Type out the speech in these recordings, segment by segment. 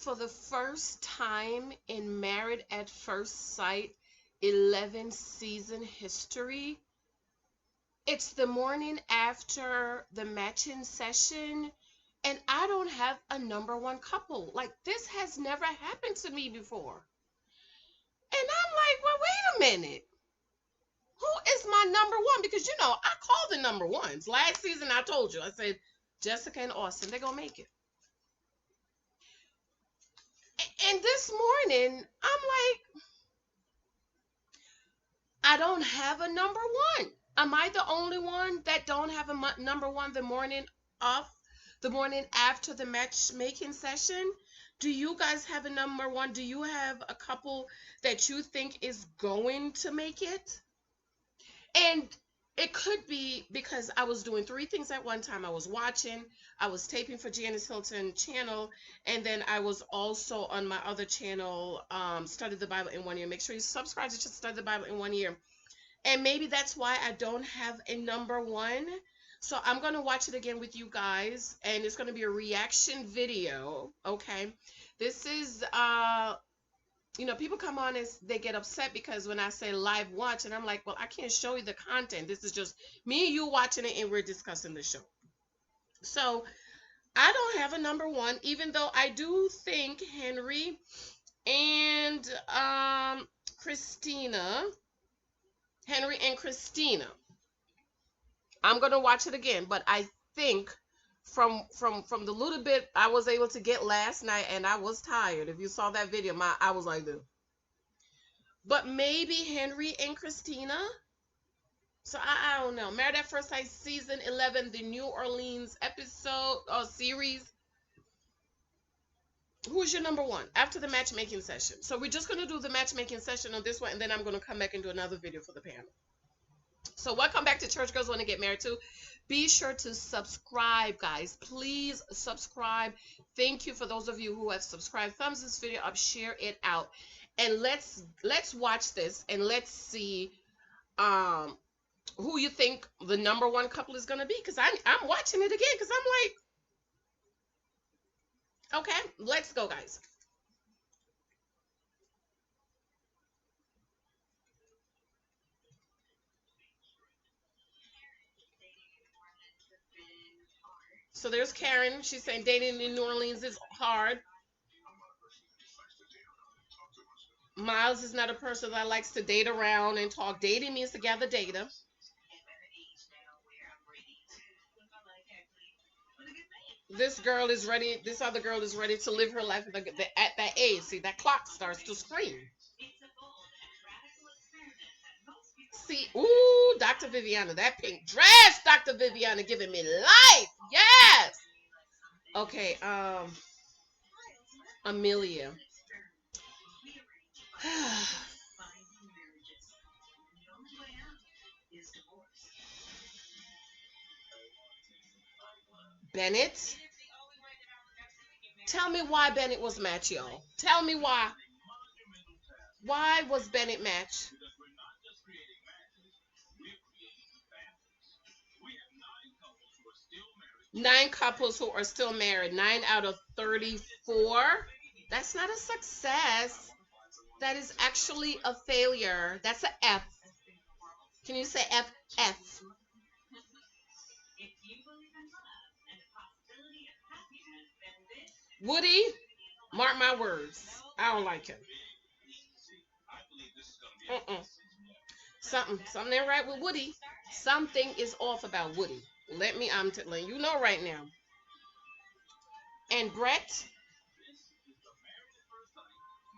for the first time in Married at First Sight 11 season history, it's the morning after the matching session, and I don't have a number one couple. Like, this has never happened to me before. And I'm like, well, wait a minute. Who is my number one? Because, you know, I call the number ones. Last season, I told you, I said, Jessica and Austin, they're going to make it. And this morning, I'm like, I don't have a number one. Am I the only one that don't have a number one the morning after the matchmaking session? Do you guys have a number one? Do you have a couple that you think is going to make it? And it could be because I was doing three things at one time. I was watching, I was taping for Janice Hylton channel, and then I was also on my other channel, Study the Bible in 1 year. Make sure you subscribe to Study the Bible in 1 year. And maybe that's why I don't have a number one. So I'm going to watch it again with you guys, and it's going to be a reaction video, okay? This is, you know, people come on and they get upset because when I say live watch, and I'm like, well, I can't show you the content. This is just me and you watching it, and we're discussing the show. So I don't have a number one, even though I do think Henry and Christina, I'm going to watch it again, but I think from the little bit I was able to get last night, and I was tired. If you saw that video, I was like this. But maybe Henry and Christina. So I don't know. Married at First Sight season 11, the New Orleans episode or series. Who's your number one after the matchmaking session? So we're just going to do the matchmaking session on this one, and then I'm going to come back and do another video for the panel. So welcome back to Church Girls Want to Get Married Too. Be sure to subscribe, guys. Please subscribe. Thank you for those of you who have subscribed. Thumbs this video up, share it out, and let's watch this, and let's see who you think the number one couple is going to be, because I'm watching it again because I'm like, okay, let's go, guys. So there's Karen. She's saying dating in New Orleans is hard. Miles is not a person that likes to date around and talk. Dating means to gather data. This girl is ready. This other girl is ready to live her life at that age. See, that clock starts to scream. See, ooh, Dr. Viviana, that pink dress, Dr. Viviana giving me life. Yes. Okay, Amelia. Bennett. Tell me why Bennett was match, y'all. Tell me why. Why was Bennett match? Nine couples who are still married. 9 out of 34. That's not a success. That is actually a failure. That's an F. Can you say F? F. Woody, mark my words. I don't like him. Something ain't right with Woody. Something is off about Woody. I'm telling you know right now. And Brett,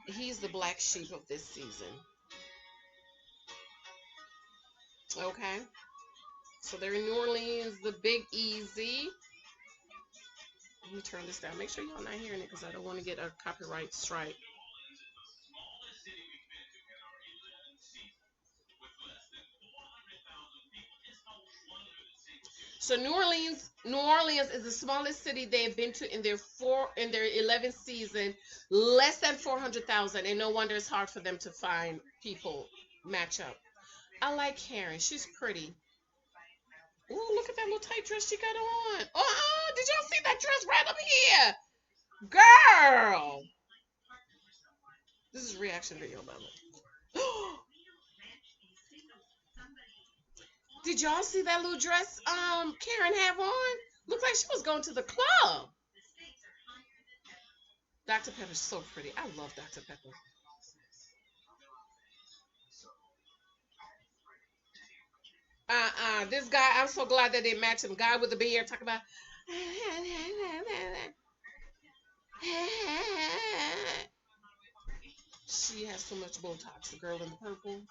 he's the black sheep of this season. Okay. So they're in New Orleans, the Big Easy. Let me turn this down. Make sure y'all not hearing it because I don't want to get a copyright strike. So New Orleans is the smallest city they've been to in their 11th season, less than 400,000, and no wonder it's hard for them to find people match up. I like Karen. She's pretty. Oh, look at that little tight dress she got on. Oh, did y'all see that dress right up here? Girl. This is reaction video, by the way. Did y'all see that little dress Karen have on? Looked like she was going to the club. Dr. Pepper's so pretty. I love Dr. Pepper. This guy, I'm so glad that they match him. Guy with the beard talk about she has so much Botox. The girl in the purple.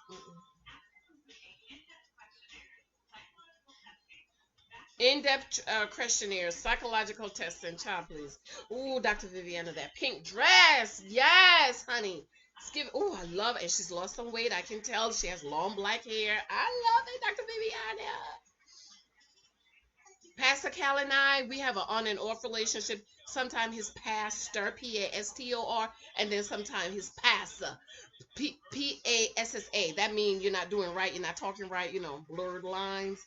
In-depth questionnaire, psychological testing, child, please. Ooh, Dr. Viviana, that pink dress. Yes, honey. Oh, I love it. And she's lost some weight. I can tell she has long black hair. I love it, Dr. Viviana. Pastor Cal and I, we have an on and off relationship. Sometimes his pastor, Pastor, and then sometimes his pastor, Passa. That means you're not doing right, you're not talking right, blurred lines.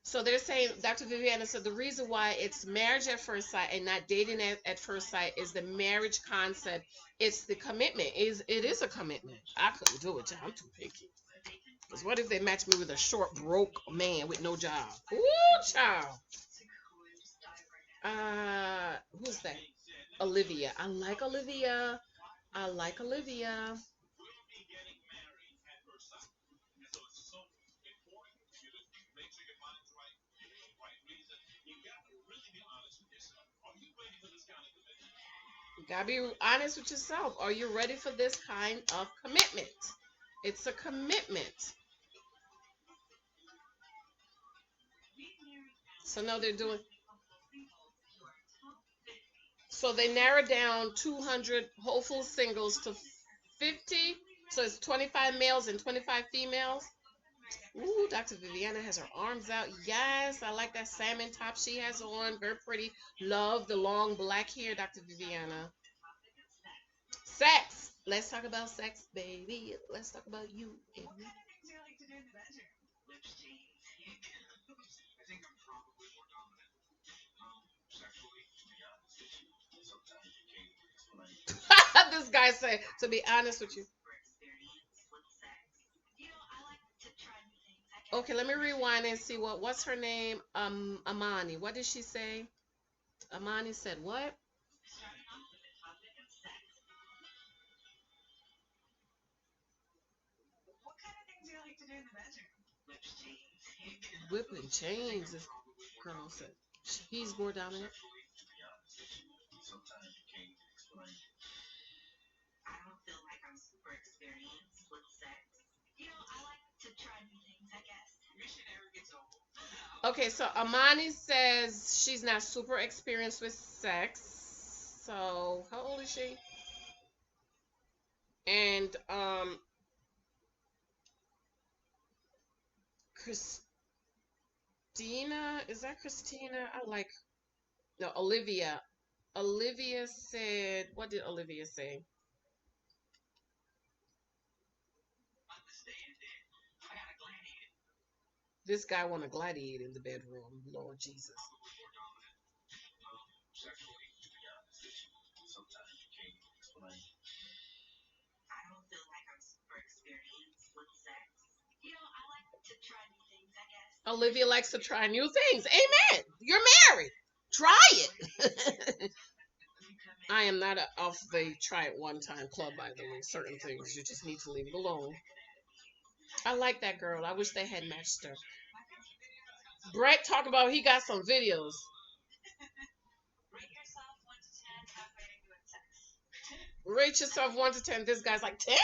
So they're saying, Dr. Viviana said the reason why it's marriage at first sight and not dating at first sight is the marriage concept. It's the commitment. It is a commitment. I couldn't do it, child. I'm too picky. Because what if they match me with a short, broke man with no job? Ooh, child. Who's that? Olivia. I like Olivia. I like Olivia. You gotta be honest with yourself. Are you ready for this kind of commitment? It's a commitment. So now they're doing. So they narrowed down 200 hopeful singles to 50. So it's 25 males and 25 females. Ooh, Dr. Viviana has her arms out. Yes, I like that salmon top she has on. Very pretty. Love the long black hair, Dr. Viviana. Sex. Let's talk about sex, baby. Let's talk about you and me. This guy said, to be honest with you. Okay, let me rewind and see what's her name. Amani. What did she say? Amani said what? Whipping chains, this girl said. He's more dominant. Okay, so Amani says she's not super experienced with sex. So how old is she? And Christina, is that Christina? I like no Olivia. Olivia said, what did Olivia say? This guy want to gladiate in the bedroom. Lord Jesus. Olivia likes to try new things. Amen. You're married. Try it. I am not off the try it one time club, by the way. Certain things you just need to leave it alone. I like that girl. I wish they had matched her. Brett talked about he got some videos. Rate yourself 1 to 10. This guy's like 10.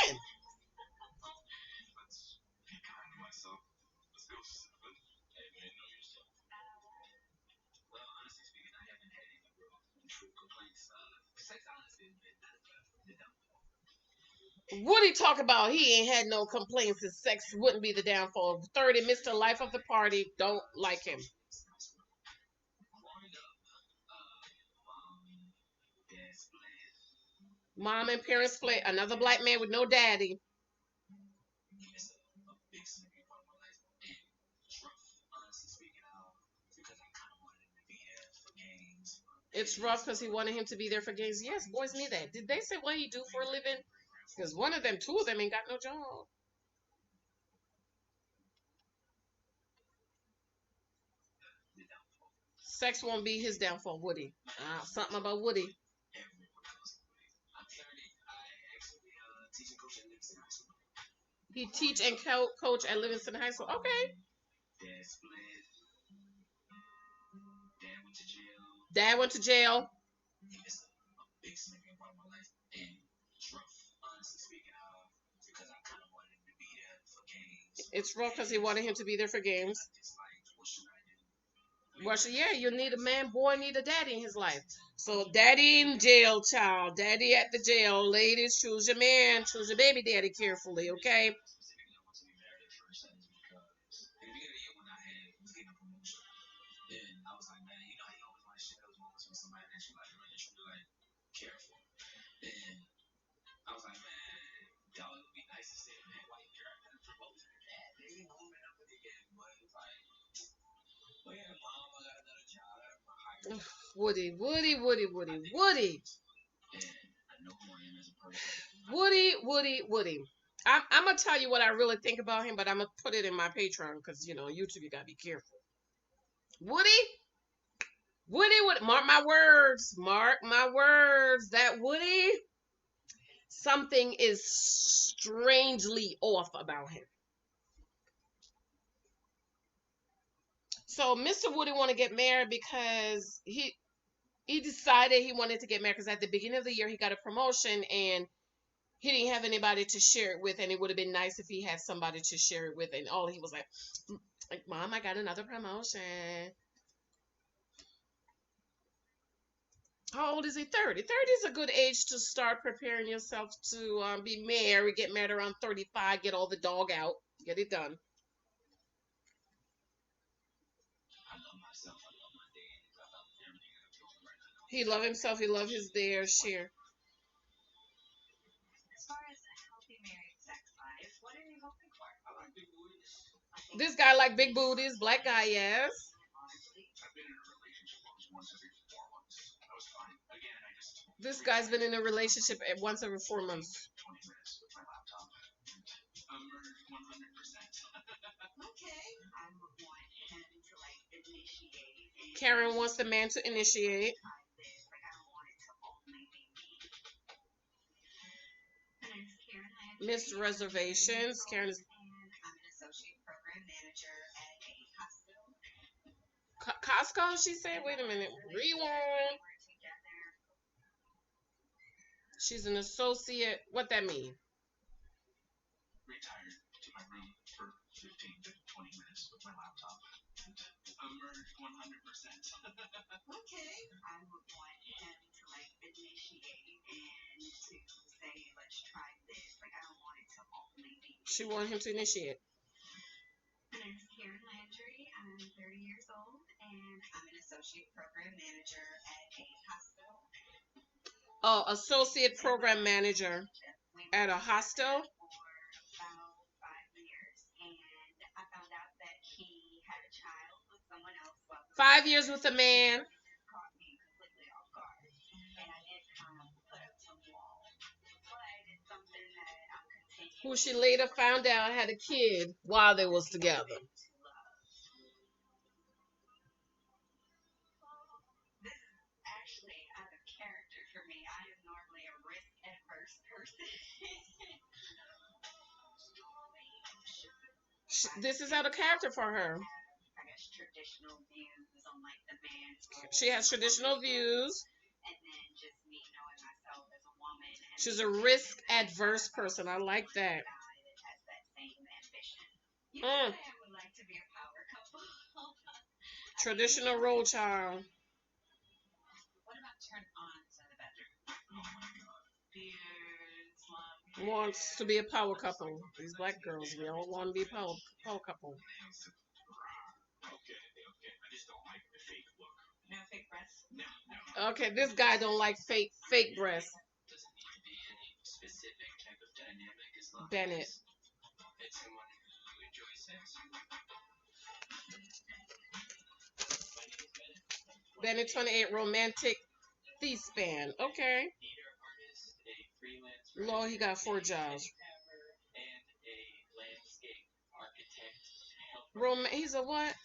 What he talk about? He ain't had no complaints. His sex wouldn't be the downfall. 30, Mr. Life of the Party. Don't like him. Mom and parents split. Another black man with no daddy. It's rough because he wanted him to be there for games. Yes, boys need that. Did they say what he do for a living? Because one of them, two of them ain't got no job. Sex won't be his downfall, Woody. Something about Woody. He teach and coach at Livingston High School. Okay. Dad went to jail. It's rough because he wanted him to be there for games. Well, yeah, you need a man, boy, need a daddy in his life. So, daddy in jail, child. Daddy at the jail. Ladies, choose your man. Choose your baby daddy carefully, okay? Woody, Woody, Woody, Woody, Woody. Woody, Woody, Woody. I'm gonna tell you what I really think about him, but I'm gonna put it in my Patreon because YouTube, you gotta be careful. Woody, Woody, Woody. Mark my words. Mark my words. That Woody, something is strangely off about him. So Mr. Woody want to get married because he decided he wanted to get married because at the beginning of the year he got a promotion and he didn't have anybody to share it with, and it would have been nice if he had somebody to share it with. And all he was like, Mom, I got another promotion. How old is he? 30. 30 is a good age to start preparing yourself to be married. Get married around 35. Get all the dog out. Get it done. He love himself. He love his dare share. This guy like big booties. Black guy, yes. This guy's been in a relationship once every 4 months. Karen wants the man to initiate. Missed reservations. Karen is Costco, she said. Wait a minute. Rewind. She's an associate. What that mean? She want him to initiate. Oh, associate program manager at a hostel. 5 years with a man who she later found out had a kid while they was together. This is out of character for her. She has traditional views. She's a risk adverse person. I like that. Traditional role child. Wants to be a power couple. These black girls, we all want to be a power couple. Okay, this guy don't like fake breasts. Bennett. Bennett 28, romantic thief-span. Okay. Lord, he got 4 jobs. He's a what?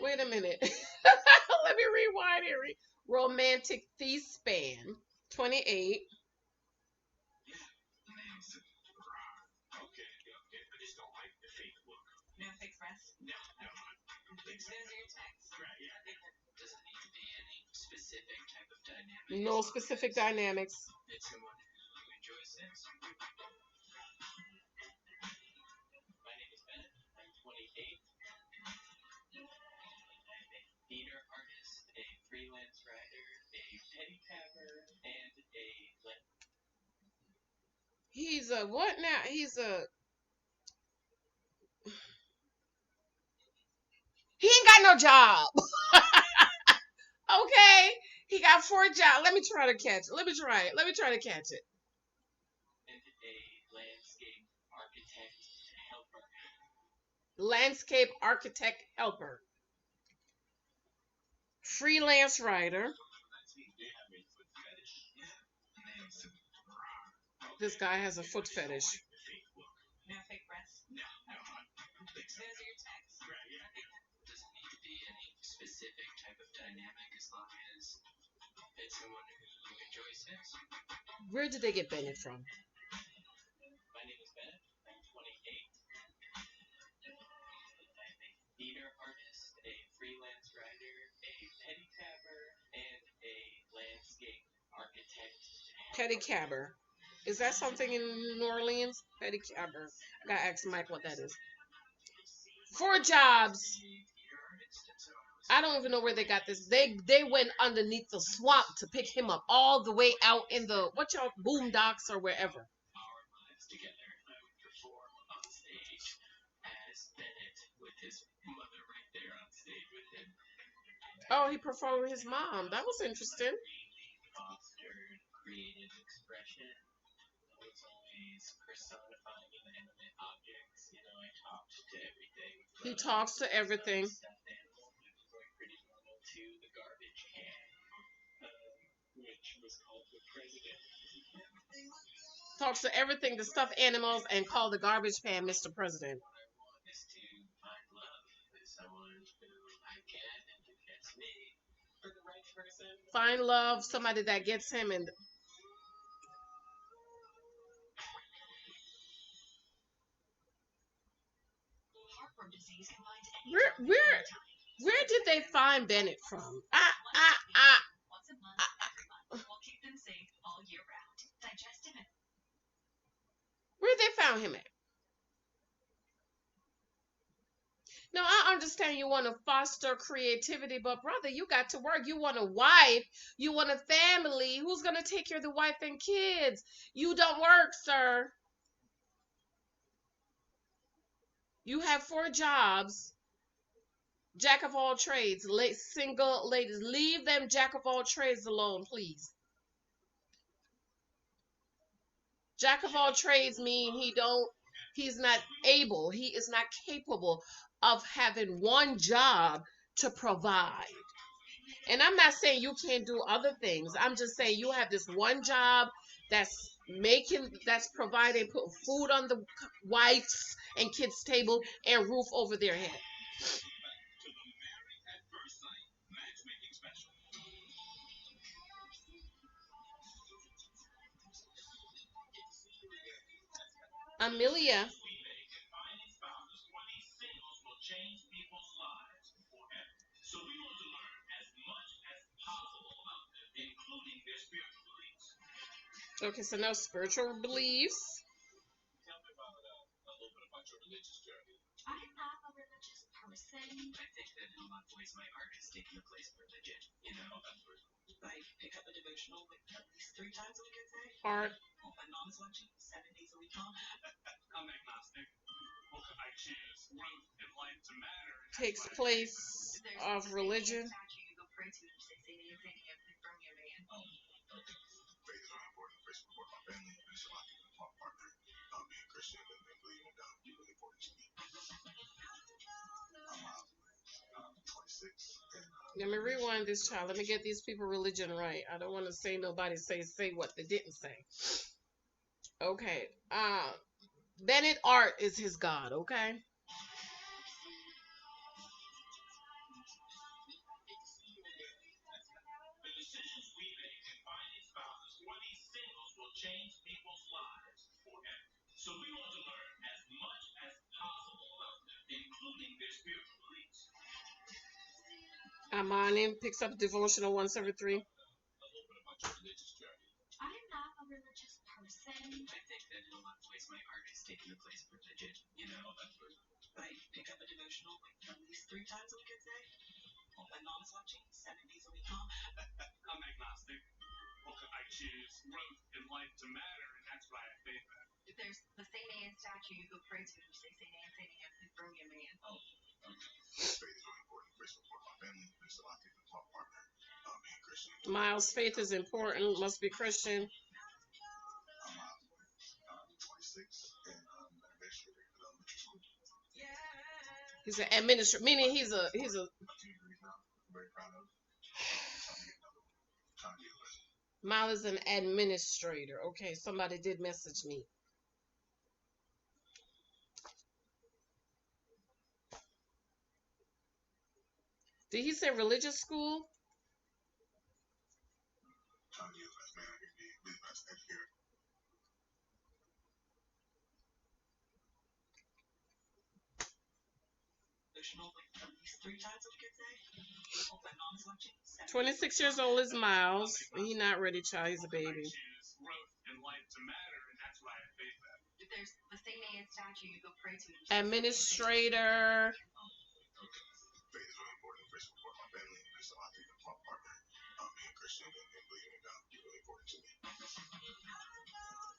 Wait a minute. Let me rewind here. Romantic thief-span. 28. No specific dynamics. He's a what now? He ain't got no job. Okay. He got 4 jobs. Let me try to catch it. Let me try it. Let me try to catch it. Landscape architect helper. Freelance writer. This guy has a foot fetish. Where did they get Bennett from? Pedicabber. Is that something in New Orleans? Pedicabber. I gotta ask Mike what that is. 4 jobs. I don't even know where they got this. They went underneath the swamp to pick him up, all the way out in the boondocks or wherever. Oh, he performed with his mom. That was interesting. He talks to everything. Talks to everything, the stuffed animals, and call the garbage pan Mr. President. Find love, somebody that gets him, and where did they find Bennett from? Where they found him at? No, I understand you want to foster creativity, but brother, you got to work. You want a wife. You want a family. Who's going to take care of the wife and kids? You don't work, sir. You have 4 jobs. Jack of all trades. Single ladies, leave them jack of all trades alone, please. Jack of all trades mean he's not able, he is not capable of having one job to provide. And I'm not saying you can't do other things. I'm just saying you have this one job that's providing, put food on the wife's and kids' table and roof over their head. Amelia. Okay, so now spiritual beliefs. I'm not a religious person. I think that in a lot of ways my art has taken the place of religion. You know, I pick up a devotional like at least 3 times a week, I'd say. Art. A non-selection, 7 days a week. I'm agnostic. I choose growth and life to matter. Takes place of religion. Let me rewind this, child. Let me get these people religion right. I don't want to say nobody say what they didn't say. Okay. Bennett Art is his god, okay? Amani picks up devotional 173. Miles' faith is important, must be Christian. He's an administrator, meaning he's a Miles is an administrator. Okay, somebody did message me. Did he say religious school? – 26 years old is Miles. He not ready, child. He's a baby. Administrator.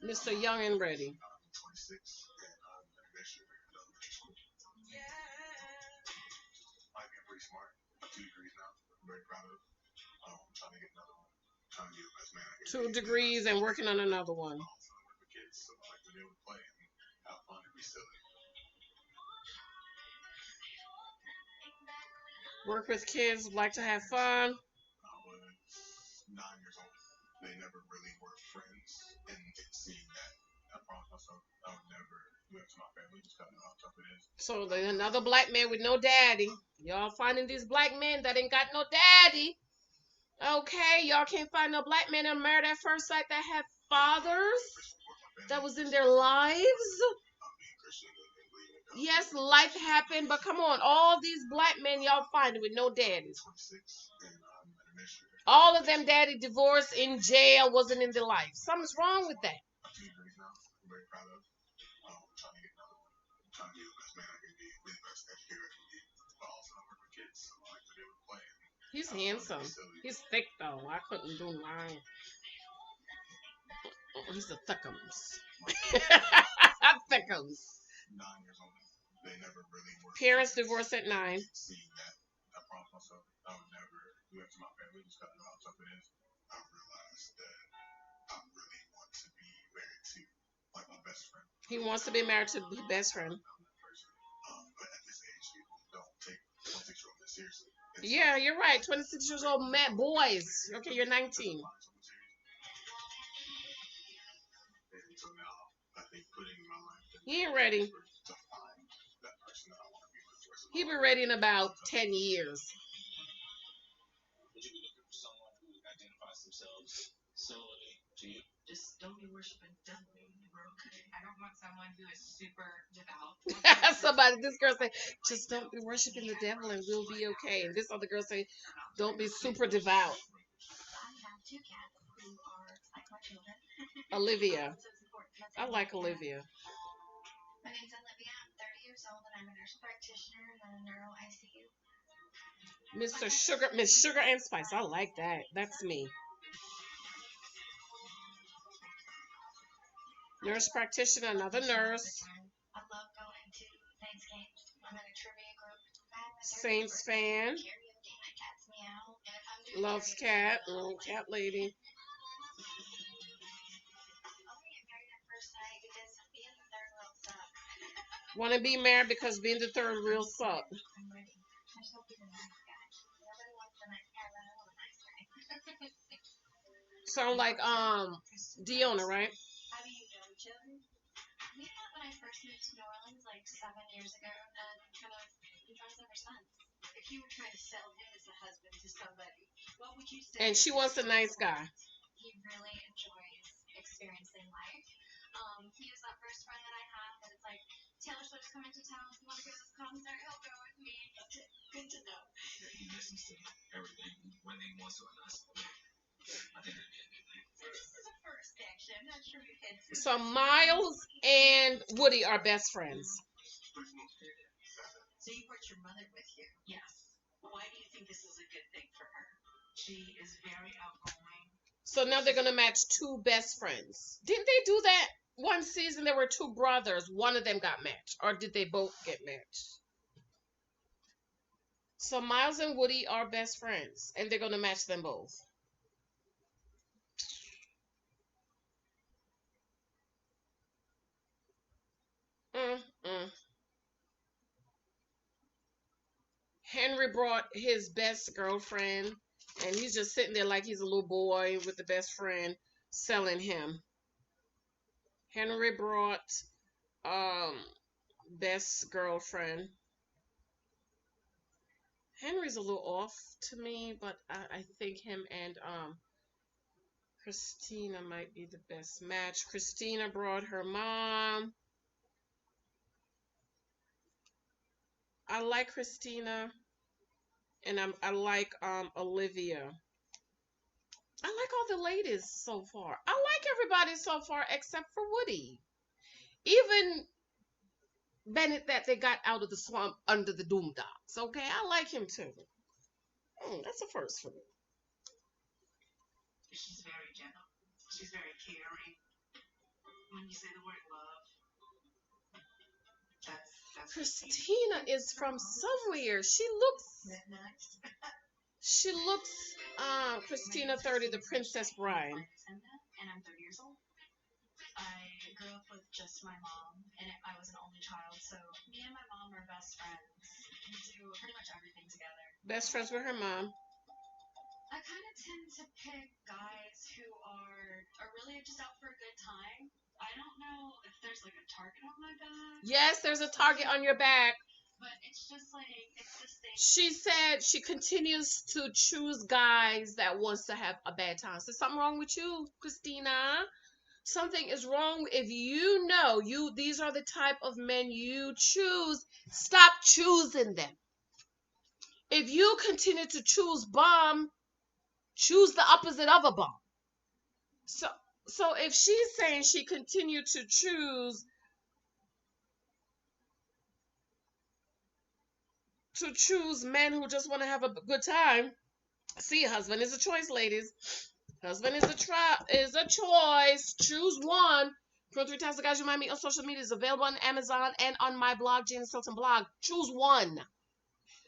Mr. Young and Ready. Two degrees and working on another one. Work with kids, like to have fun. So there's another black man with no daddy. Y'all finding these black men that ain't got no daddy. Okay, y'all can't find no black men in Married at First Sight that have fathers that was in their lives. Yes, life happened, but come on, all these black men y'all finding with no daddies. All of them daddy divorced, in jail, wasn't in their life. Something's wrong with that. He's handsome. He's thick though. I couldn't do mine. He's a thickums. Thickums. Parents divorced at 9. He wants to be married to his best friend. Yeah, you're right. 26 years old boys. Okay, you're 19. He ain't ready. He'll be ready in about 10 years. Just don't be worshiping the devil. I don't want someone who is super devout. This girl say, just don't be worshiping the devil and we'll be okay. And this other girl say, don't be super devout. Olivia. I like Olivia. My name's Olivia. I'm 30 years old and I'm a nurse practitioner and a neuro ICU. Mr. Sugar, Miss Sugar and Spice. I like that. That's me. Nurse practitioner, another nurse. I love going to Saints games. I'm in a trivia group. Saints fan. Loves cat. Little cat lady. Want to be married because being the third real suck. Sound like Deanna, right? How do you know each other? We met when I first moved to New Orleans like 7 years ago, and kind of been friends ever since. If you were trying to sell him as a husband to somebody, what would you say? And she wants a nice guy. He really enjoys experiencing life. He is that first friend that I have that it's like, Taylor Swift's coming to town. If you want to go to this concert, he'll go with me. Good to know. He listens to everything when he wants to us. I think that'd be a good thing. So this is a first, actually. I'm not sure we've had. So Miles and Woody are best friends. So you brought your mother with you? Yes. Why do you think this is a good thing for her? She is very outgoing. So now they're gonna match two best friends. Didn't they do that one season? There were two brothers. One of them got matched, or did they both get matched? So Miles and Woody are best friends, and they're gonna match them both. Mm-mm. Henry brought his best girlfriend, and he's just sitting there like he's a little boy with the best friend selling him. Henry brought best girlfriend. Henry's a little off to me, but I think him and Christina might be the best match. Christina brought her mom. I like Christina, and I like Olivia. I like all the ladies so far. I like everybody so far except for Woody. Even Bennett that they got out of the swamp under the Doomdogs. Okay, I like him too. That's a first for me. She's very gentle. She's very caring. When you say the word love, that's Christina is from somewhere. She looks Christina 30, the Princess Bride. And I'm 30 years old. I grew up with just my mom, and I was an only child, so me and my mom are best friends. We do pretty much everything together. Best friends with her mom. I kind of tend to pick guys who are really just out for a good time. I don't know if there's like a target on my back. Yes, there's a target on your back. But it's just like, it's this thing. She said she continues to choose guys that wants to have a bad time. So something wrong with you, Christina. Something is wrong. If you know these are the type of men you choose, stop choosing them. If you continue to choose bum, choose the opposite of a bum. So if she's saying she continued to choose men who just want to have a good time, see, husband is a choice, ladies. Husband is a choice. Choose one. Pro 3 times the guys you might meet on social media is available on Amazon and on my blog, Janice Hylton blog. Choose one.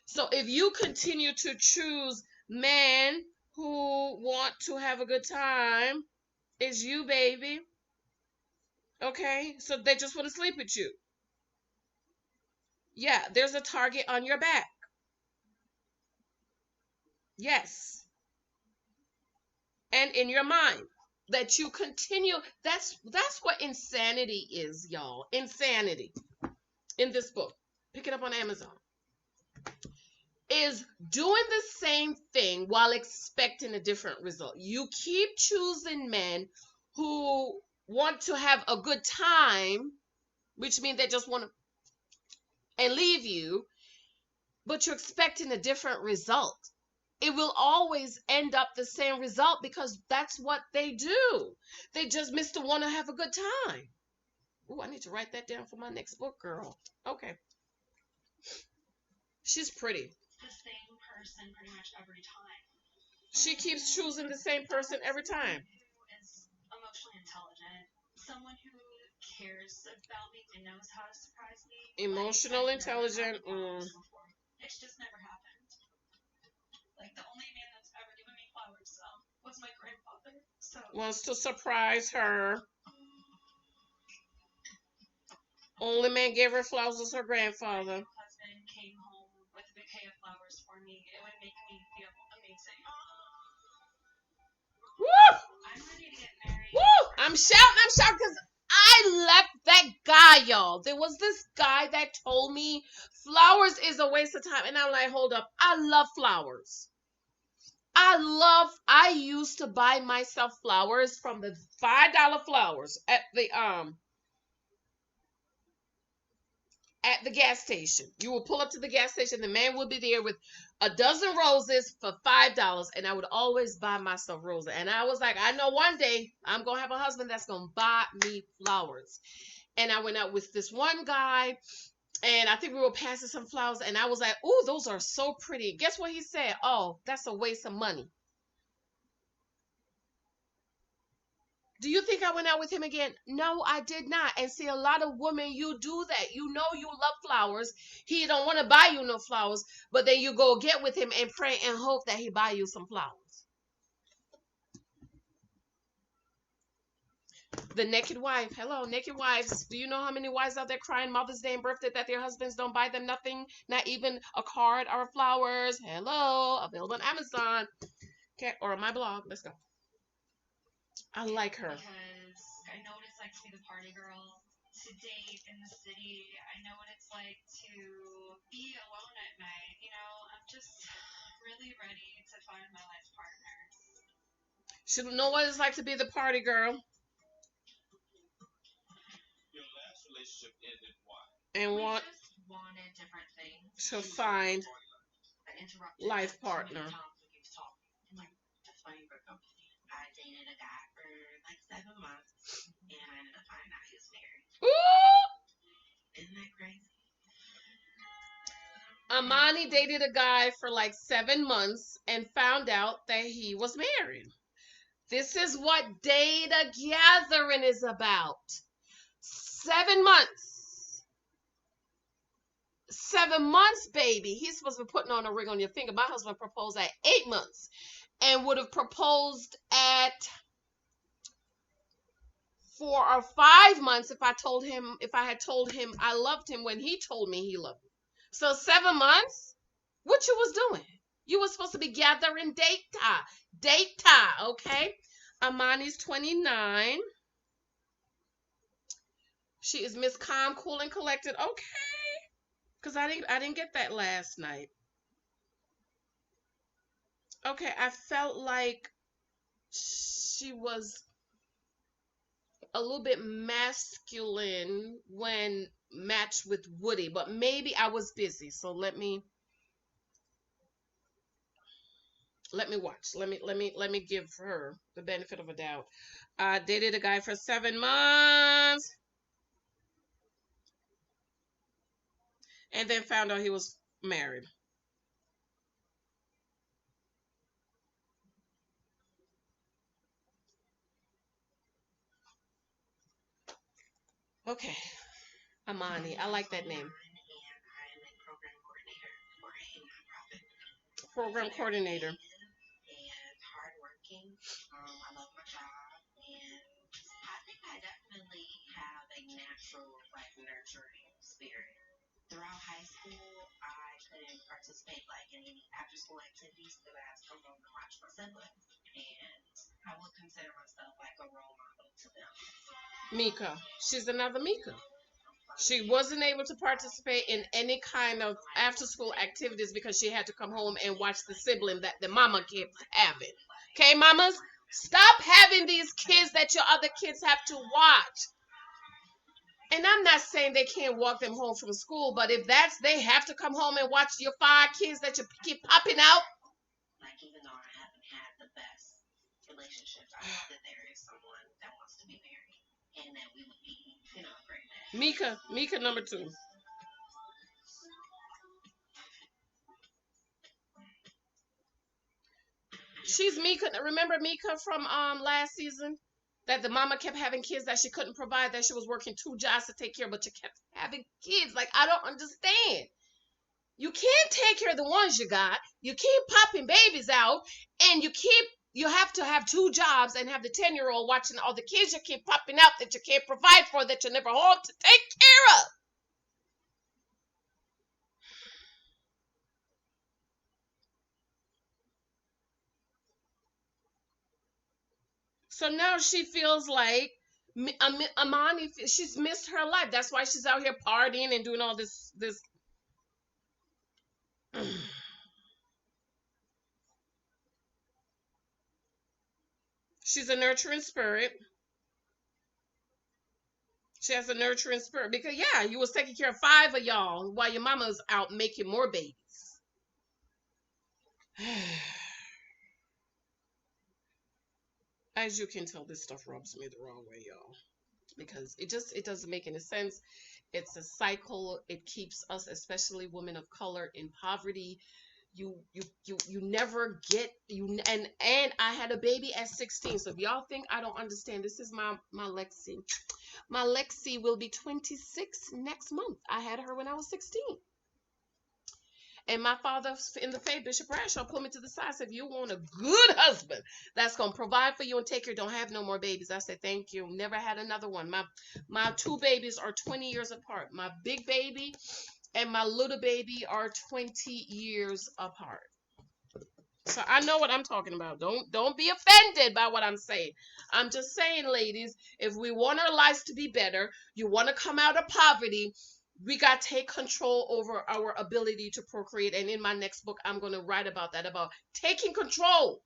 So if you continue to choose men who want to have a good time, it's you, baby. Okay? So they just want to sleep with you. Yeah, there's a target on your back. Yes. And in your mind that you continue. That's what insanity is, y'all. Insanity. In this book. Pick it up on Amazon. Is doing the same thing while expecting a different result. You keep choosing men who want to have a good time, which means they just want to and leave you, but you're expecting a different result. It will always end up the same result because that's what they do. They just miss to want to have a good time. Oh, I need to write that down for my next book, girl. Okay. She's pretty. The same person pretty much every time. She keeps choosing the same person every time. Who is emotionally intelligent. Someone who cares about me and knows how to surprise me. Emotional intelligent. It's just never happened. Like, the only man that's ever given me flowers was my grandfather. So wants to surprise her. Only man gave her flowers was her grandfather. If my husband came home with a bouquet of flowers for me, it would make me feel amazing. Woo! I'm I'm shouting because I left that guy, y'all. There was this guy that told me flowers is a waste of time. And I'm like, hold up. I love flowers. I used to buy myself flowers from the $5 flowers at the gas station. You will pull up to the gas station. The man would be there with a dozen roses for $5, and I would always buy myself roses. And I was like, I know one day I'm gonna have a husband that's gonna buy me flowers. And I went out with this one guy, and I think we were passing some flowers, and I was like, "Ooh, those are so pretty." Guess what he said? "Oh, that's a waste of money." Do you think I went out with him again? No, I did not. And see, a lot of women, you do that. You know you love flowers. He don't want to buy you no flowers, but then you go get with him and pray and hope that he buy you some flowers. The naked wife. Hello, naked wives. Do you know how many wives out there crying Mother's Day and birthday that their husbands don't buy them nothing, not even a card or flowers? Hello, available on Amazon. Okay, or on my blog. Let's go. I like her. Because I know what it's like to be the party girl, to date in the city. I know what it's like to be alone at night. You know, I'm just really ready to find my life partner. She know what it's like to be the party girl. Your last relationship ended why? And We want just wanted different things. to find life partner. And like, that's why you broke up with me. I dated a guy for like 7 months, and I ended up finding out he was married. Ooh! Isn't that crazy? Amani dated a guy for like 7 months and found out that he was married. This is what data gathering is about. 7 months. 7 months, baby. He's supposed to be putting on a ring on your finger. My husband proposed at 8 months and would have proposed at 4 or 5 months if I had told him I loved him when he told me he loved me. So 7 months? What you was doing? You was supposed to be gathering data, okay? Amani's 29. She is Miss Calm, Cool, and Collected. Okay. Because I didn't get that last night. Okay, I felt like she was a little bit masculine when matched with Woody, but maybe I was busy. So let me watch. Let me give her the benefit of a doubt. I dated a guy for 7 months and then found out he was married. Okay. Amani. I like that name. Program coordinator. And hardworking. I love my job, and I think I definitely have a natural, like, nurturing spirit. Throughout high school, I couldn't participate like in any after-school activities because I had to come home and watch my siblings, and I would consider myself like a role model to them. Mika. She's another Mika. She wasn't able to participate in any kind of after-school activities because she had to come home and watch the sibling that the mama kept having. Okay, mamas? Stop having these kids that your other kids have to watch. And I'm not saying they can't walk them home from school, but if they have to come home and watch your 5 kids that you keep popping out. Like, even though I haven't had the best relationships, I know that there is someone that wants to be married, and that we would be, you know, a great match. Mika number 2. She's Mika. Remember Mika from last season? That the mama kept having kids that she couldn't provide, that she was working 2 jobs to take care of, but you kept having kids. Like, I don't understand. You can't take care of the ones you got. You keep popping babies out, and you have to have 2 jobs and have the 10-year-old watching all the kids you keep popping out that you can't provide for, that you're never home to take care of. So now she feels like Amani, she's missed her life. That's why she's out here partying and doing all this. She's a nurturing spirit. She has a nurturing spirit because yeah, you was taking care of 5 of y'all while your mama's out making more babies. As you can tell, this stuff rubs me the wrong way, y'all, because it doesn't make any sense. It's a cycle. It keeps us, especially women of color, in poverty. You never get you and I had a baby at 16. So if y'all think I don't understand, this is my Lexi. My Lexi will be 26 next month. I had her when I was 16. And my father in the faith, Bishop Bradshaw, pulled me to the side and said, if you want a good husband that's going to provide for you and take care, don't have no more babies. I said, thank you. Never had another one. My 2 babies are 20 years apart. My big baby and my little baby are 20 years apart. So I know what I'm talking about. Don't be offended by what I'm saying. I'm just saying, ladies, if we want our lives to be better, you want to come out of poverty, we got to take control over our ability to procreate. And in my next book, I'm going to write about that, about taking control.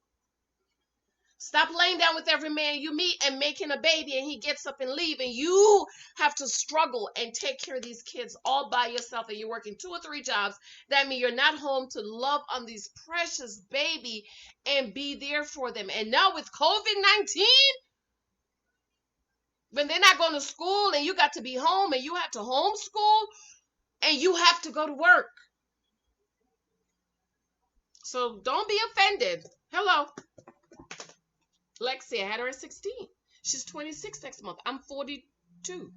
Stop laying down with every man you meet and making a baby and he gets up and leave, and you have to struggle and take care of these kids all by yourself, and you're working 2 or 3 jobs. That means you're not home to love on these precious baby and be there for them. And now with COVID-19, when they're not going to school and you got to be home and you have to homeschool and you have to go to work. So don't be offended. Hello. Lexi, I had her at 16. She's 26 next month. I'm 42.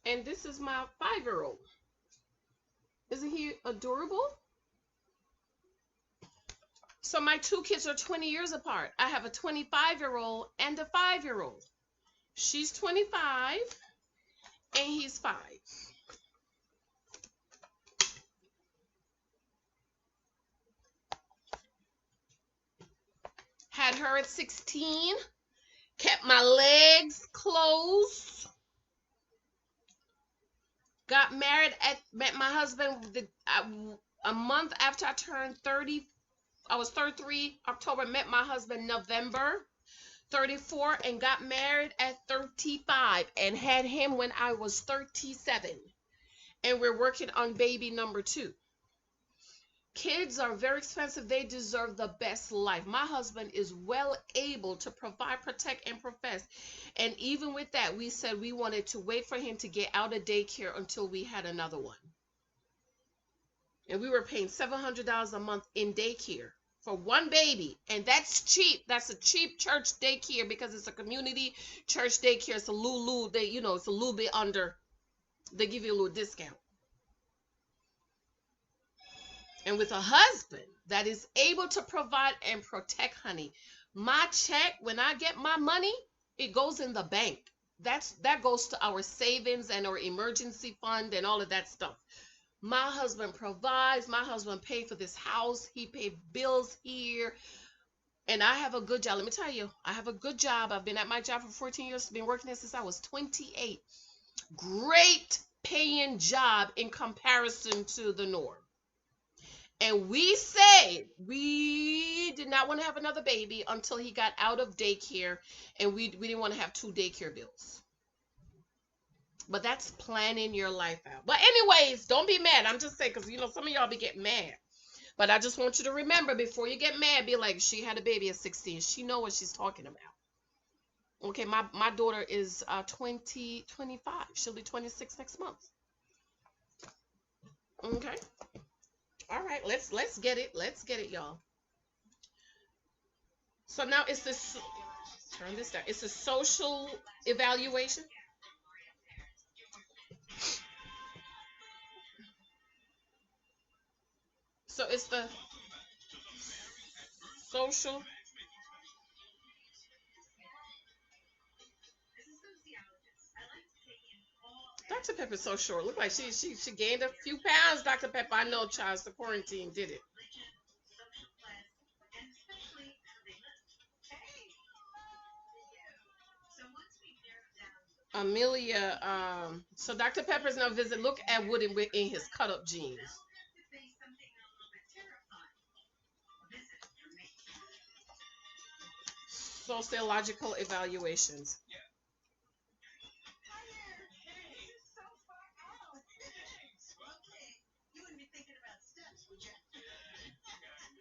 And this is my 5-year-old. Isn't he adorable? So my 2 kids are 20 years apart. I have a 25-year-old and a 5-year-old. She's 25 and he's 5. Had her at 16. Kept my legs closed. Got married met my husband a month after I turned 30. I was 33 October, met my husband November 34, and got married at 35 and had him when I was 37. And we're working on baby number 2. Kids are very expensive. They deserve the best life. My husband is well able to provide, protect, and profess. And even with that, we said we wanted to wait for him to get out of daycare until we had another one. And we were paying $700 a month in daycare for 1 baby. And that's cheap. That's a cheap church daycare because it's a community church daycare. It's a Lulu. It's a little bit under. They give you a little discount. And with a husband that is able to provide and protect, honey, my check, when I get my money, it goes in the bank. That goes to our savings and our emergency fund and all of that stuff. My husband provides. My husband paid for this house. He paid bills here. And I have a good job. Let me tell you, I have a good job. I've been at my job for 14 years. Been working there since I was 28. Great paying job in comparison to the norm. And we said we did not want to have another baby until he got out of daycare, and we didn't want to have 2 daycare bills. But that's planning your life out. But anyways, don't be mad. I'm just saying, because some of y'all be getting mad. But I just want you to remember, before you get mad, be like, she had a baby at 16. She know what she's talking about. Okay, my daughter is 25. She'll be 26 next month. Okay. All right, let's get it. Let's get it, y'all. So now it's this. Turn this down. It's a social evaluation. So it's the social. Dr. Pepper's so short. Look like she gained a few pounds. Dr. Pepper, I know, Charles, the quarantine did it. Amelia, so Dr. Pepper's now visit. Look at Woody in his cut up jeans. Sociological evaluations.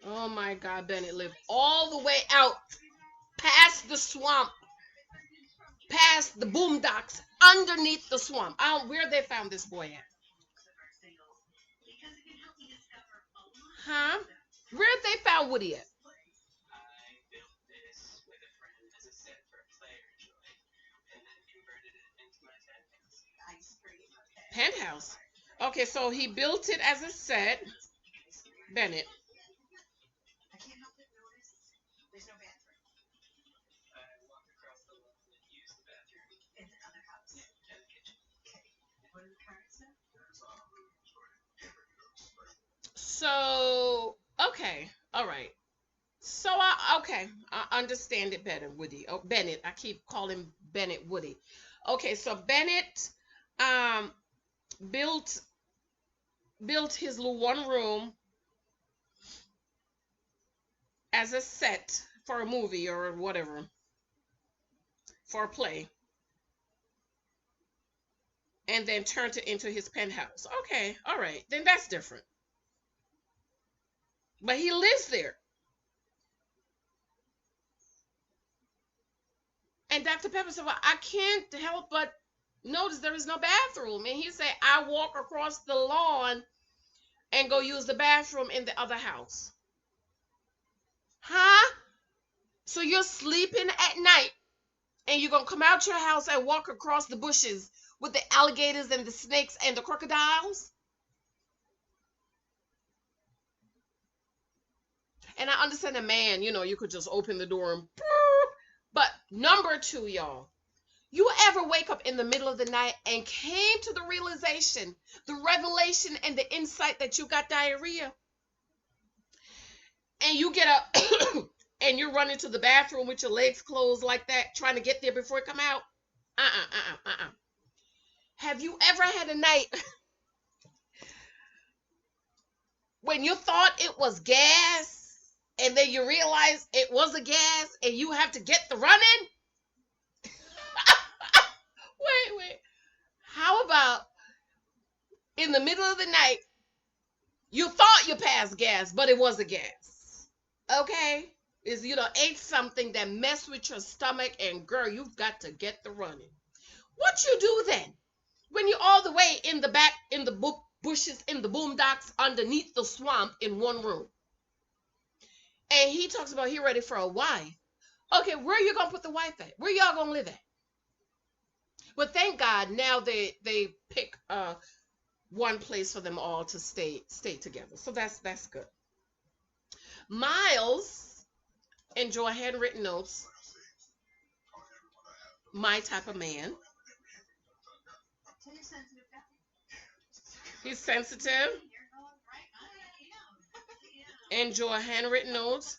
Oh my God, Bennett lived all the way out past the swamp, past the boondocks, underneath the swamp. I don't where they found this boy at. Huh? Where they found Woody at? Penthouse. Okay, so he built it as a set. Bennett. So, okay, all right. So I understand it better, Woody. Oh, Bennett. I keep calling Bennett Woody. Okay, so Bennett um built built his little one room as a set for a movie or whatever, for a play, and then turned it into his penthouse. Okay, all right, then that's different. But he lives there. And Dr. Pepper said, well, I can't help but notice there is no bathroom. And he said, I walk across the lawn and go use the bathroom in the other house. Huh? So you're sleeping at night and you're going to come out your house and walk across the bushes with the alligators and the snakes and the crocodiles? And I understand a man, you could just open the door and but number two, y'all, you ever wake up in the middle of the night and came to the realization, the revelation, and the insight that you got diarrhea? And you get up and you're running to the bathroom with your legs closed like that, trying to get there before it come out? Have you ever had a night when you thought it was gas and then you realize it was a gas and you have to get the running? Wait. How about in the middle of the night, you thought you passed gas, but it was a gas? Okay? Is ate something that messed with your stomach, and girl, you've got to get the running. What you do then? When you're all the way in the back, in the bushes, in the boondocks, underneath the swamp in one room. And he talks about he ready for a wife. Okay, where you gonna put the wife at? Where y'all gonna live at? Well, thank God now they pick one place for them all to stay together. So that's good. Miles enjoy handwritten notes. My type of man. He's sensitive. Enjoy handwritten notes.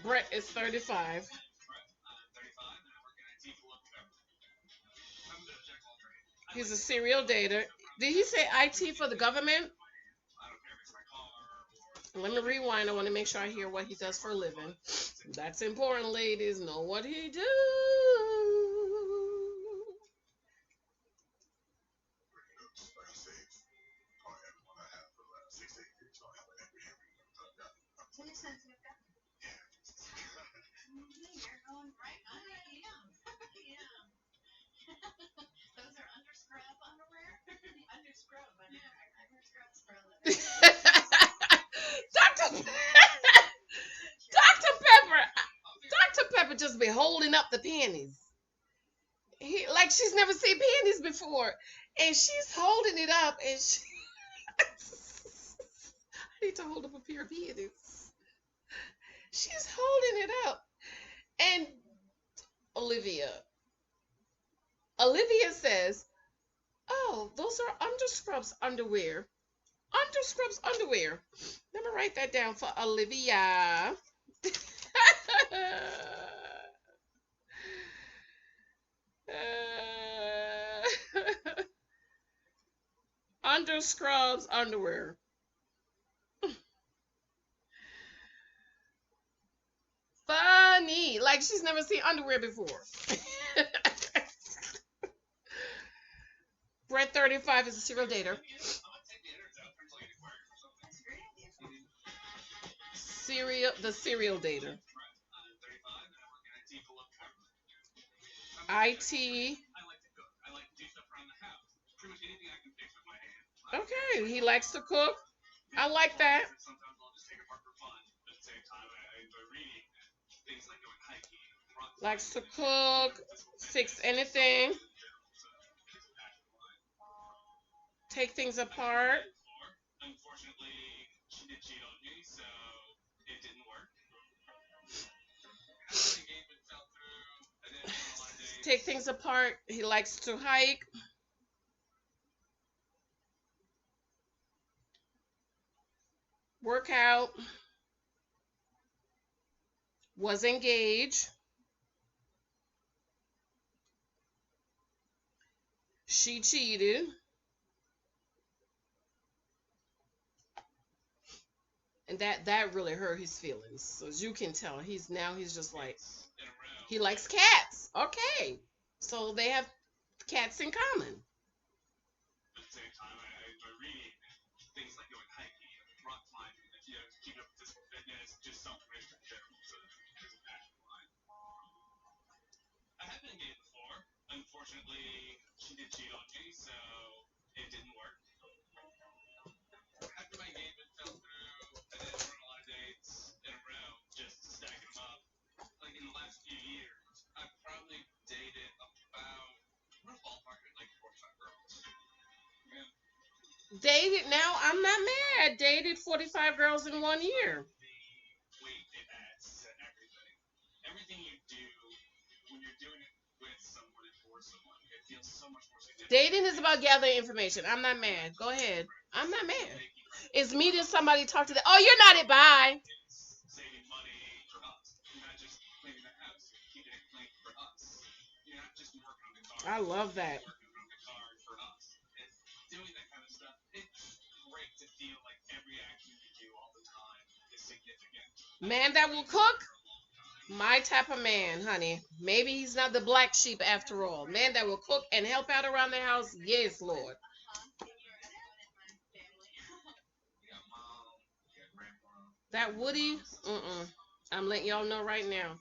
Brett is 35. He's a serial dater. Did he say IT for the government? Let me rewind. I want to make sure I hear what he does for a living. That's important, ladies. Know what he do. Dr. Dr. Pepper. Dr. Pepper just be holding up the panties. Like she's never seen panties before. And she's holding it up and she I need to hold up a pair of panties. She's holding it up. And Olivia, Olivia says, "Oh, those are underscrubs underwear. Underscrubs underwear." Let me write that down for Olivia. Underscrubs underwear. Funny. Like she's never seen underwear before. Brett 35 is a serial dater. The serial dater. IT. Okay, he likes to cook. I like that. Likes to cook, fix anything, take things apart. Take things apart. He likes to hike. Work out. Was engaged. She cheated. And that really hurt his feelings. So as you can tell, he's just like he likes cats. Okay. So they have cats in common. Dated now, I'm not mad. Dated 45 girls in 1 year. Dating is about gathering information. I'm not mad. Go ahead. I'm not mad. It's meeting somebody, talk to them. Oh, you're not it. Bye. I love that. Man that will cook, my type of man, honey. Maybe he's not the black sheep after all. Man that will cook and help out around the house. Yes, Lord. That Woody, I'm letting y'all know right now.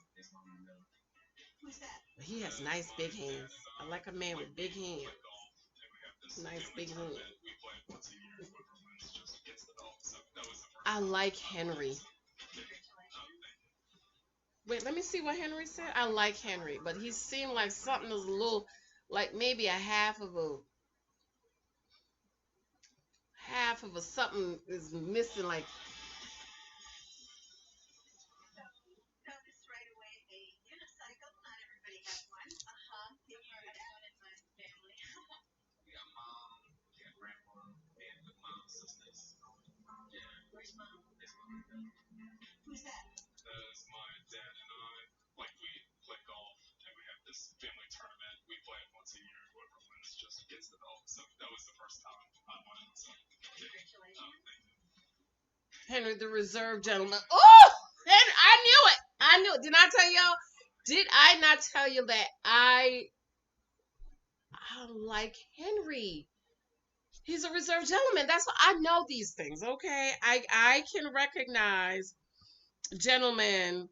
He has nice big hands. I like a man with big hands. Nice big hands. I like Henry. Wait, let me see what Henry said. I like Henry, but he seemed like something was a little, like maybe a half of a something is missing. Like Henry, the reserve gentleman. Oh, Henry, I knew it. I knew it. Did I tell y'all? Did I not tell you that I like Henry? He's a reserve gentleman. That's what I know these things. Okay, I can recognize gentlemen.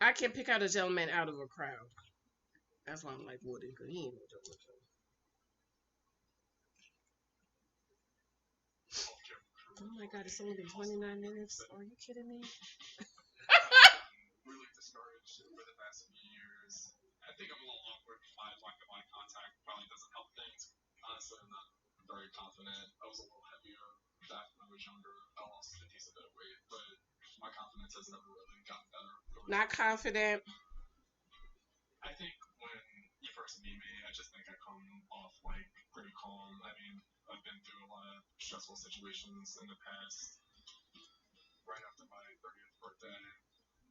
I can pick out a gentleman out of a crowd. That's why I'm like Woody, because he ain't no gentleman. Oh my God, it's only been 29 minutes. Are you kidding me? Not confident. person be me. I just think I come off like pretty calm. I mean, I've been through a lot of stressful situations in the past. Right after my 30th birthday,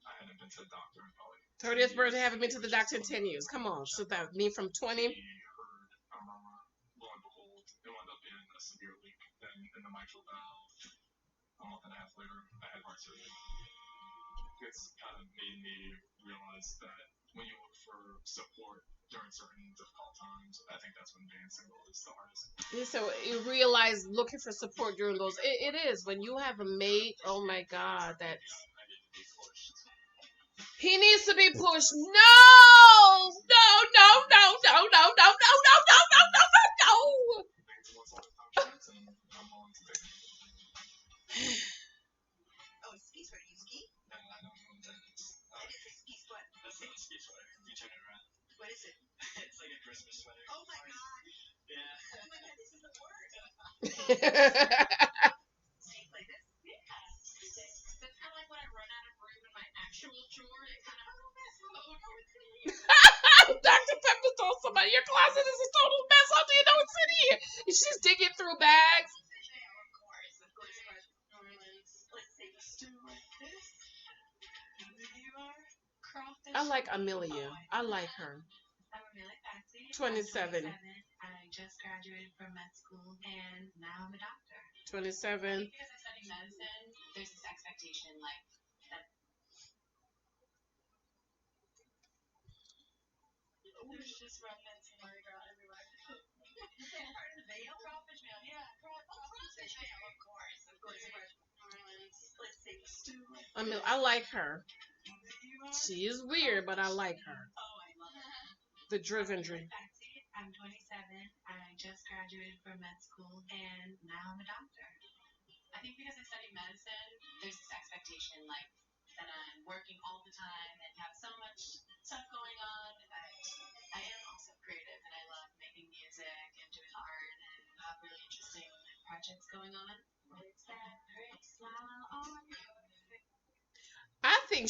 I hadn't been to the doctor in probably 30th birthday, haven't been to the doctor in 10 years. Come on. So that me from 20. he heard a murmur. Lo and behold, it wound up being a severe leak in the mitral valve. A month and a half later, I had heart surgery. It's kind of made me realize that when you look for support during certain difficult times, I think that's when being single is the hardest. Yeah, so you realize looking for support during those. It is when you have a mate. Oh my God, that I need to be pushed. he needs to be pushed. No, no, no, no, no, no, no, no, no, no, no, no, no, no. Once all the contracts, and I'm willing to take it. Oh, ski sweater. You ski? And I don't know what that is. I didn't say ski sweat. That's not a ski sweater. You turn it around. What is it? It's like a Christmas sweater. Oh my god. Yeah. Oh my god, this is the word. Snake like this? Yeah. That's kind of like when I run out of room in my actual drawer. It kind of Dr. Pepper told somebody your closet is a total mess. How do you know it's in here? She's digging through bags. Of course. New Orleans. Let's say stew like this. You are crawfish. I like Amelia. I like her. I'm Amelia Patsy. 27. I just graduated from med school and now I'm a doctor. 27. Because I study medicine, there's this expectation like that. There's just remnants of Mardi Gras everywhere. Is that part of the veil? Crawfish veil, yeah. Crawfish veil, of course. New Orleans. Let's say stew like I like her. She is weird, but I like her. Oh, I love her. The driven dream. I'm 27. I just graduated from med school and now I'm a doctor. I think because I study medicine, there's this expectation like that I'm working all the time and have so much stuff going on. I am also creative and I love making music and doing art and have really interesting projects going on. It's that pretty smile on your face. I think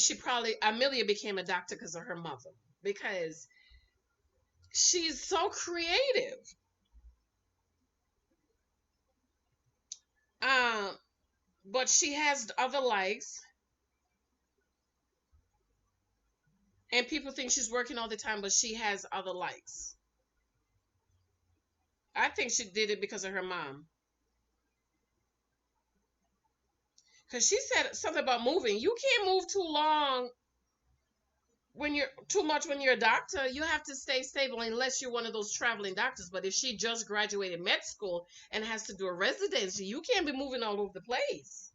Amelia became a doctor because of her mother. Because she's so creative. But she has other likes. And people think she's working all the time, but she has other likes. I think she did it because of her mom. Because she said something about moving. You can't move too long when you're a doctor. You have to stay stable unless you're one of those traveling doctors. But if she just graduated med school and has to do a residency, you can't be moving all over the place.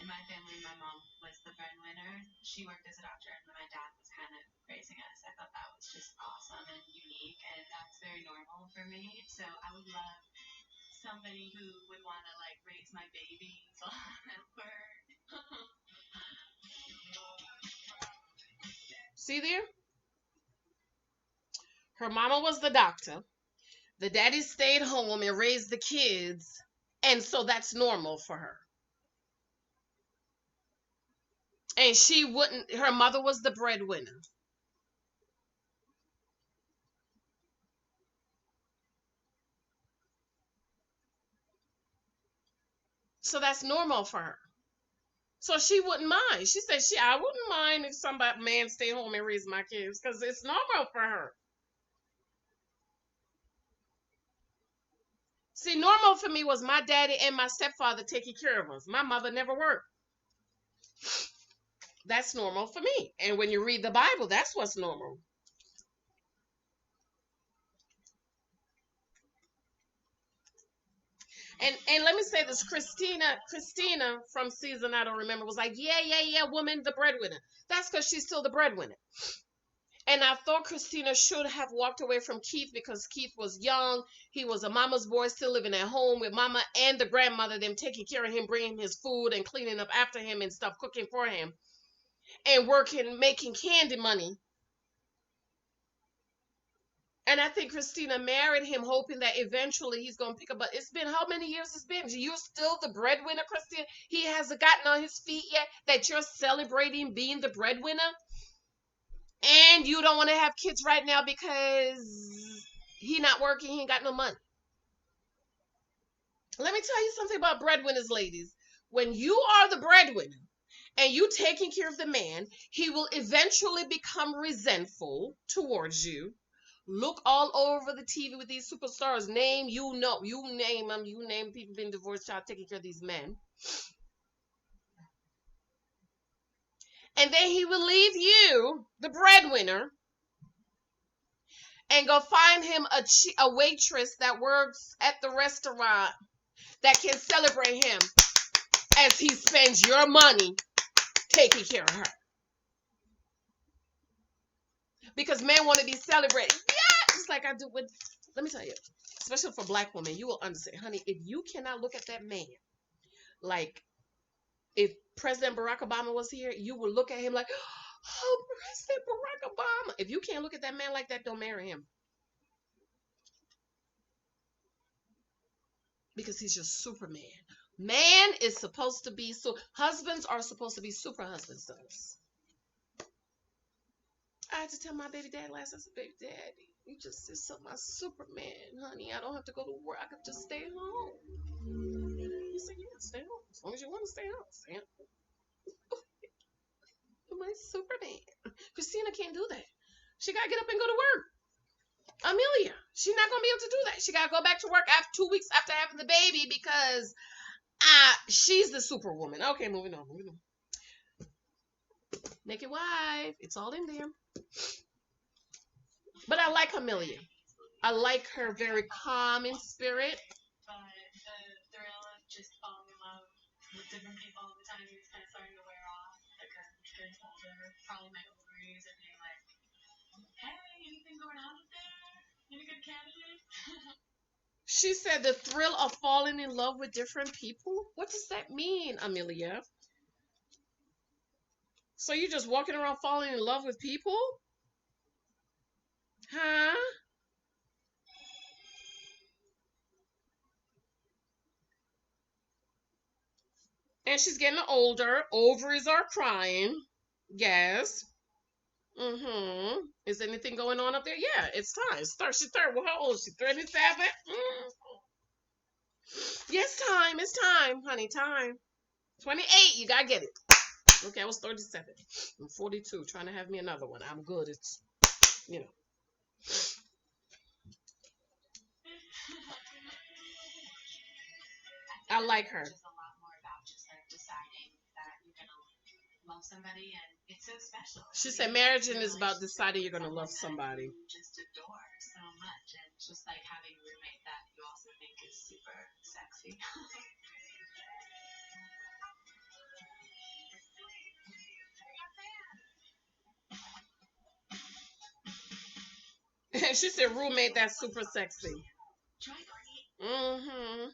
In my family, my mom was the breadwinner. She worked as a doctor, and my dad was kind of raising us. I thought that was just awesome and unique, and that's very normal for me. So I would love somebody who would want to like raise my babies while I'm at work. See there? Her mama was the doctor. The daddy stayed home and raised the kids. And so that's normal for her. And her mother was the breadwinner. So that's normal for her. So she wouldn't mind. She said, I wouldn't mind if man stayed home and raised my kids because it's normal for her. See, normal for me was my daddy and my stepfather taking care of us. My mother never worked. That's normal for me. And when you read the Bible, that's what's normal. And let me say this, Christina from season I don't remember was like, yeah, woman, the breadwinner. That's because she's still the breadwinner. And I thought Christina should have walked away from Keith because Keith was young. He was a mama's boy still living at home with mama and the grandmother, them taking care of him, bringing his food and cleaning up after him and stuff, cooking for him. And working, making candy money. And I think Christina married him hoping that eventually he's going to pick up. But it's been how many years it's been? You're still the breadwinner, Christina? He hasn't gotten on his feet yet that you're celebrating being the breadwinner? And you don't want to have kids right now because he not working, he ain't got no money. Let me tell you something about breadwinners, ladies. When you are the breadwinner and you taking care of the man, he will eventually become resentful towards you. Look all over the TV with these superstars. Name, you name them. You name people being divorced, child taking care of these men. And then he will leave you, the breadwinner, and go find him a waitress that works at the restaurant that can celebrate him as he spends your money taking care of her. Because men want to be celebrated. Yeah, just like I do with, let me tell you, especially for black women, you will understand, honey, if you cannot look at that man, like if President Barack Obama was here, you would look at him like, oh, President Barack Obama. If you can't look at that man like that, don't marry him. Because he's your Superman. Man is supposed to be, so husbands are supposed to be super husbands to us. I had to tell my baby dad last night, I said, baby daddy, you just is so my Superman, honey. I don't have to go to work. I could just stay home. He said, yeah, stay home. As long as you want to stay home. Stay home. My Superman. Christina can't do that. She got to get up and go to work. Amelia, she's not going to be able to do that. She got to go back to work after 2 weeks after having the baby because she's the superwoman. Okay, moving on. Naked wife. It's all in there. But I like Amelia. I like her very calm in spirit. But the thrill of just falling in love with different people all the time is kind of starting to wear off because I'm getting older. Probably my ovaries are being like, hey, anything going on up there? Any good candidates? She said the thrill of falling in love with different people? What does that mean, Amelia? So you're just walking around falling in love with people? Huh? And she's getting older. Ovaries are crying. Yes. Mm-hmm. Is anything going on up there? Yeah, it's time. She's 30. Well, how old is she? 37? Yes, time. It's time, honey. Time. 28. You gotta get it. Okay, I was 37. I'm 42. Trying to have me another one. I'm good. It's, you know. I like her. It's a lot more about just like deciding that you're gonna love somebody, and it's so special. She said marriage is about deciding you're gonna love somebody. You just adore so much, and just like having a roommate that you also think is super sexy. She said roommate that's super sexy. Mm-hmm.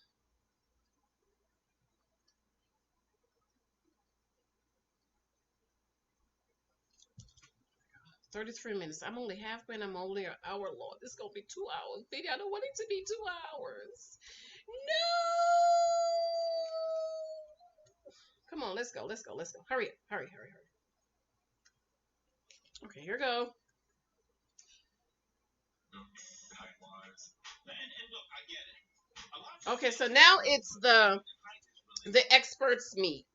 33 minutes. I'm only halfway and I'm only an hour long. This is going to be 2 hours. Baby, I don't want it to be 2 hours. No! Come on, let's go. Hurry up. Hurry. Okay, here we go. Okay, so now it's the experts meet.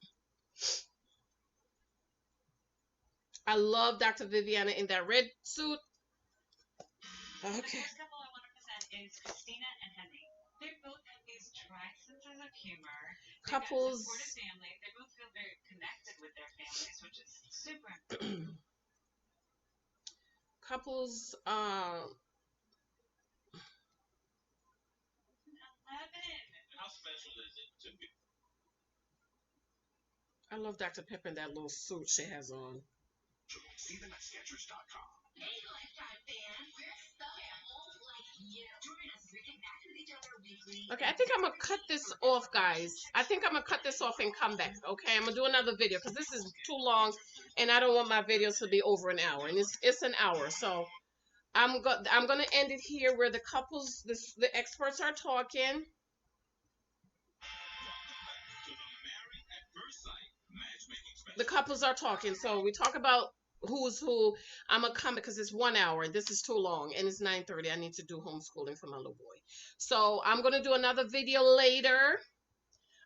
I love Dr. Viviana in that red suit. Okay. The first couple I want to present is Christina and Henry. They both have these dry senses of humor. Couples. Supportive family. They both feel very connected with their families, which is super important. Couples. 11. How special is it to be? I love Dr. Pepper in that little suit she has on. See them at Skechers.com. Hey, Lifetime fan, we're style like you. Join us, we connect with each other weekly. Okay, I think I'm gonna cut this off, guys. I think I'm gonna cut this off and come back. Okay, I'm gonna do another video because this is too long, and I don't want my videos to be over an hour, and it's an hour. So I'm gonna end it here where the couples, the experts are talking. The couples are talking. So we talk about who's who. I'm gonna come because it's 1 hour. This is too long, and it's 9:30. I need to do homeschooling for my little boy. So I'm gonna do another video later.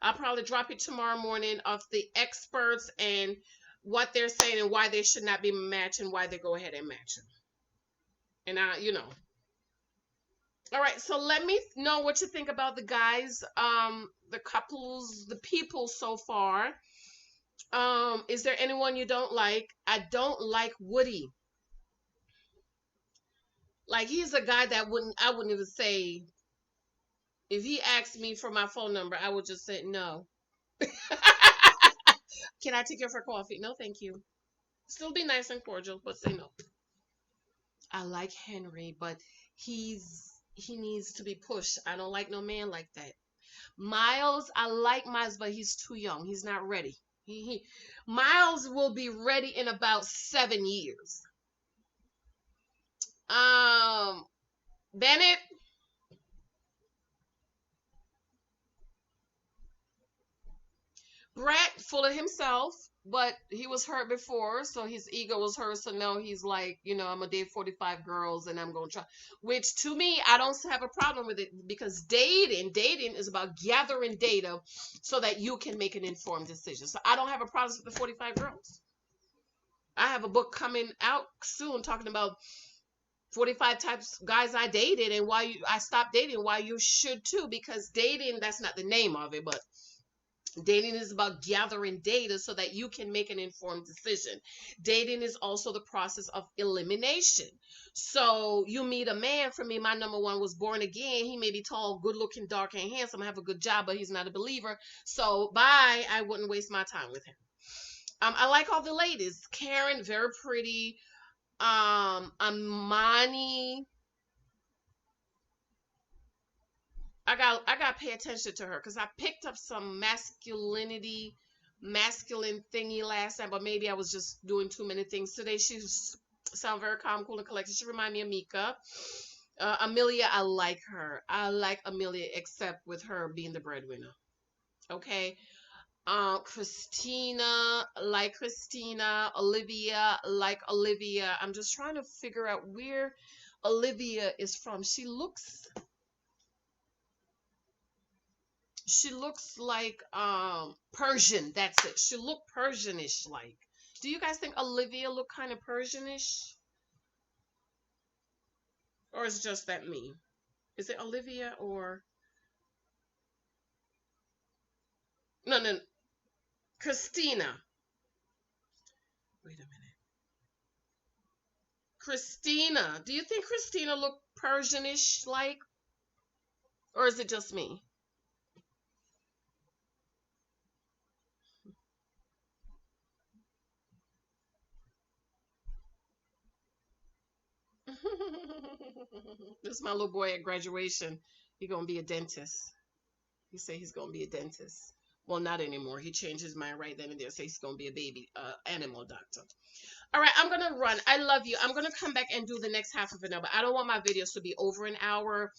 I'll probably drop it tomorrow morning of the experts and what they're saying and why they should not be matched and why they go ahead and match them. And all right, so let me know what you think about the guys, the couples, the people so far. Is there anyone you don't like? I don't like Woody. Like, he's a guy that I wouldn't even say, if he asked me for my phone number, I would just say no. Can I take you for coffee? No, thank you. Still be nice and cordial, but say no. I like Henry, but he needs to be pushed. I don't like no man like that. Miles, I like Miles, but he's too young. He's not ready. Miles will be ready in about 7 years. Bennett, Brett, full of himself, but he was hurt before, so his ego was hurt. So now he's like, I'm gonna date 45 girls, and I'm gonna try. Which, to me, I don't have a problem with it, because dating is about gathering data so that you can make an informed decision. So I don't have a problem with the 45 girls. I have a book coming out soon talking about 45 types of guys I dated and why I stopped dating, why you should too, because dating, that's not the name of it, but dating is about gathering data so that you can make an informed decision. Dating is also the process of elimination. So you meet a man. For me, my number one was born again. He may be tall, good looking, dark, and handsome, have a good job, but he's not a believer. So bye, I wouldn't waste my time with him. I like all the ladies. Karen, very pretty. Amani, I got to pay attention to her because I picked up some masculine thingy last time, but maybe I was just doing too many things today. She sound very calm, cool, and collected. She remind me of Mika. Amelia, I like her. I like Amelia, except with her being the breadwinner. Okay. Christina, like Christina. Olivia, like Olivia. I'm just trying to figure out where Olivia is from. She looks like Persian. That's it. She look Persianish like. Do you guys think Olivia look kind of Persianish? Or is it just that me? Is it Olivia or no. Christina. Wait a minute. Christina. Do you think Christina look Persianish like? Or is it just me? This is my little boy at graduation. He's gonna be a dentist. He said he's gonna be a dentist. Well, not anymore. He changed his mind right then and there. Say he's gonna be a baby animal doctor. All right, I'm gonna run. I love you. I'm gonna come back and do the next half of an hour. But I don't want my videos to be over an hour.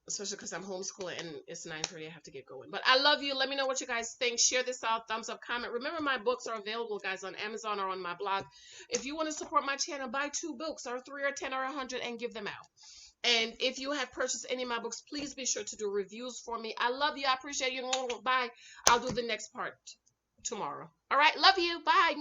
Especially because I'm homeschooling and it's 9:30. I have to get going. But I love you. Let me know what you guys think. Share this out. Thumbs up, comment. Remember, my books are available, guys, on Amazon or on my blog. If you want to support my channel, buy 2 books or 3 or 10 or 100 and give them out. And if you have purchased any of my books, please be sure to do reviews for me. I love you. I appreciate you. Bye. I'll do the next part tomorrow. All right. Love you. Bye.